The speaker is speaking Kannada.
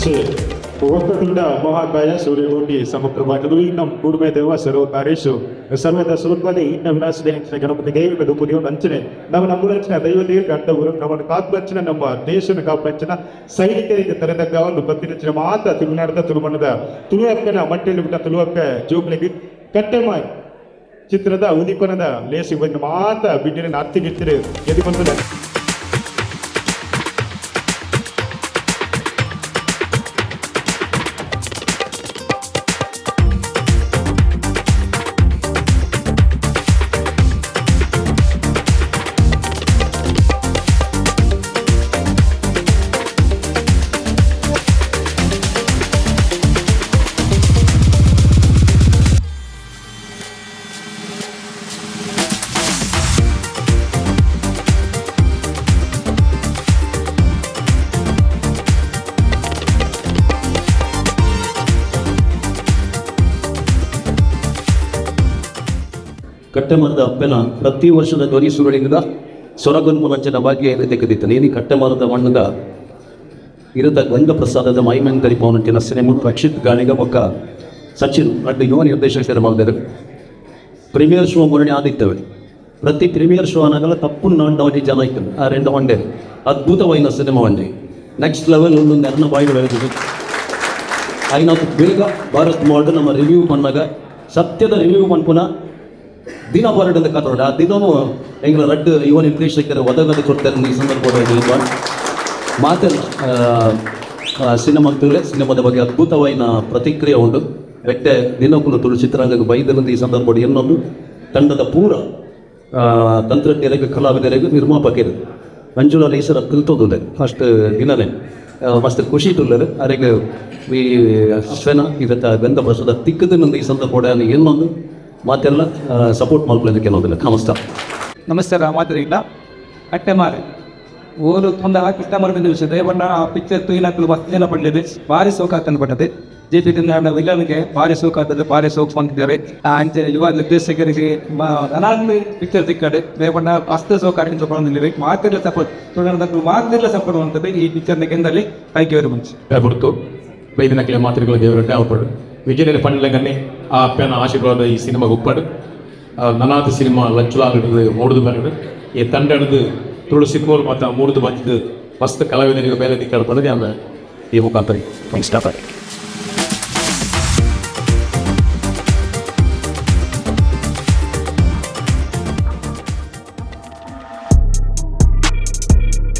वक्रतुंड महाकाय सूर्यकोटि समप्रभा निर्विघ्नं कुरु देव सर्वकार्येषु सर्वदा ಸ್ವರೂಪದಲ್ಲಿ ಇನ್ನ ವಿನಾಶದ ಗಣಪತಿಗೆ ಇದು ಪುರಿಯೋ ಅಂಚನೆ ನಮ್ಮ ದೈವದೇ ಕಂಡವರು ನಮ್ಮನ್ನು ಕಾಪಾಡಿನ ನಮ್ಮ ದೇಶನ ಕಾಪಾಡಿನ ಸೈನಿಕರಿಗೆ ತೆರೆದಾಗ ಒಂದು ಪತ್ತಿನ ಮಾತ್ರ ತಿರುನಾಡದ ತಿರುಮಣದ ತುಳುವಕ್ಕನ ಮಟ್ಟೆಯಲ್ಲಿ ಬಿಟ್ಟ ತುಳುವಕ್ಕ ಜೋಗ್ಲಿಗೆ ಕಟ್ಟೆಮಾಯ್ ಚಿತ್ರದ ಉದಿಪನದ ಲೇಸಿ ಬಂದು ಮಾತ್ರ ಬಿಡ್ಡಿನ ಅತ್ತಿ ನಿಂತಿರು ಎದು ಬಂದ ಕಟ್ಟೆಮರದ ಅಪ್ಪನ ಪ್ರತಿ ವರ್ಷದ ಧ್ವನಿ ಸುರುಳಿಗದ ಸೊರಗೊನ್ಮುಲಂಚನ ಭಾಗ್ಯ ತೆಗೆದಿತ್ತು ನೀನು ಕಟ್ಟೆಮರದ ಮಣ್ಣದ ಇರದ ಗಂಗ ಪ್ರಸಾದದ ಮೈಮೆನ್ ತರಿಪವನಂಟಿನ ಸಿನಿಮಾ ರಕ್ಷಿತ್ ಗಾಳಿಗ ಒಕ್ಕ ಸಚಿನ್ ಅಡ್ಡ ಯುವ ನಿರ್ದೇಶಕರ ಮಾಡಿದರು ಪ್ರೀಮಿಯರ್ ಶೋ ಮುರಣೆ ಆದಿತ್ತವೆ ಪ್ರತಿ ಪ್ರೀಮಿಯರ್ ಶೋ ಅನ್ನಾಗಲ್ಲ ತಪ್ಪು ನಾಂಡವನಿ ಜನ ಇತ್ತು ಆ ರೆಂಡು ಒಂಡೆ ಅದ್ಭುತವಾದ ಸಿನಿಮಾ ಒಂದೇ ನೆಕ್ಸ್ಟ್ ಲೆವೆಲ್ ಒಂದೊಂದು ಎರಡನ ಬಾಯಿ ಬೆಳೆದಿದೆ ಐನಾ ಬೇಗ ಭಾರತ್ ಮಾಡ್ ನಮ್ಮ ರಿವ್ಯೂ ಬಂದಾಗ ಸತ್ಯದ ರಿವ್ಯೂ ಪನ್ಪುನ ದಿನ ಹೊರಡದ ಕಾತೋಡ ಆ ದಿನವೂ ಹೆಂಗೆ ರಡ್ಡು ಯುವ ನಿರ್ದೇಶಕರ ಒದಗದ ಕೊಡ್ತಾರೆ ಈ ಸಂದರ್ಭದಲ್ಲಿ ಮಾತಲ್ಲ ಸಿನಿಮಾದ ಬಗ್ಗೆ ಅದ್ಭುತವಾದ ಪ್ರತಿಕ್ರಿಯೆ ಉಂಟು ವ್ಯಕ್ತಿ ದಿನಕ್ಕೂ ತುಳು ಚಿತ್ರರಂಗಕ್ಕೆ ಬೈದರಂದು ಈ ಸಂದರ್ಭದಲ್ಲಿ ಇನ್ನೊಂದು ತಂಡದ ಪೂರ ತಂತ್ರಜ್ಞರಿಗೆ ಕಲಾವಿದರಿಗೆ ನಿರ್ಮಾಪಕರು ಮಂಜುಳಾ ಹೆಸರು ತಿಳ್ತೋದಿಲ್ಲ ಫಸ್ಟ್ ದಿನನೇ ಮಸ್ತ್ ಖುಷಿ ತುಳ್ಳರು ಅವರಿಗೆ ಈ ಶ್ವೆನ ಇದಕ್ಕೆ ಗಂಧ ಬಸದ ತಿಕ್ಕದಿನೊಂದು ಈ ಸಂದರ್ಭ ಇನ್ನೊಂದು ಮಾತೆಲ್ಲ ಸಪೋರ್ಟ್ ಮಾಡ್ಕೊಳ್ಳೋದಕ್ಕೆ ಕೆಲವುದಿಲ್ಲ ನಮಸ್ಕಾರ ಮಾತ್ರಿಲ್ಲ ಅಟ್ಟೆ ಮಾರೆ ಓರು ತೊಂದ ಇಷ್ಟ ಮಾಡಿದ ವಿಷಯ ದೇವಣ್ಣ ಆ ಪಿಕ್ಚರ್ ತುಯಿನಾಕಲು ಮಸ್ತೆಲ್ಲ ಪಡೆದಿದೆ ಭಾರಿ ಸೋಕಾತನ್ನು ಪಟ್ಟದೆ ಜೆ ಪಿ ವಿಲನ್ಗೆ ಭಾರಿ ಸೋಕಾತದೆ ಭಾರಿ ಸೋಕ್ ಬಂದಿದ್ದಾರೆ ಅಂಚೆ ಯುವ ನಿರ್ದೇಶಕರಿಗೆ ಅನಾಗ್ಲಿ ಪಿಕ್ಚರ್ ತಿಕ್ಕಡೆ ದೇವಣ್ಣ ಅಷ್ಟು ಸೋಕಾಟಿಂದ ತಗೊಂಡಿದ್ದೀವಿ ಮಾತೆಲ್ಲ ಸಪೋರ್ಟ್ ಮಾತೆಲ್ಲ ಸಪೋರ್ಟ್ ಅಂತದೆ ಈ ಪಿಕ್ಚರ್ನ ಕೆಂದಲ್ಲಿ ಕೈಗೆವರು ಮುಂಚೆ ಗುರುತು ವೈದ್ಯನಕ್ಕೆ ಮಾತುಗಳು ದೇವರಟ್ಟೆ ಅವಪಡು ವಿಜಯದಲ್ಲಿ ಪಂಡ್ಲಂಗನ್ನೇ ಆ ಅಪ್ಪನ ಆಶೀರ್ವಾದ ಈ ಸಿನಿಮಾಗೆ ಉಪ್ಪಡು ನನಾದ ಸಿನಿಮಾ ಲಂಚುಲಾಗದು ಮೂಡುದು ಬರಡು ಈ ತಂಡ ಹಿಡಿದು ತುಳು ಸಿನಿಮಾರು ಮತ್ತು ಮೂಡುದು ಬಂದಿದ್ದು ಮಸ್ತ್ ಕಲಾವಿದರಿಗೆ ಬೇರೆ ದಿಕ್ಕಾಡ್ಬಾರ್ದು ಈ ಮುಖಾಂತರ ಇಷ್ಟ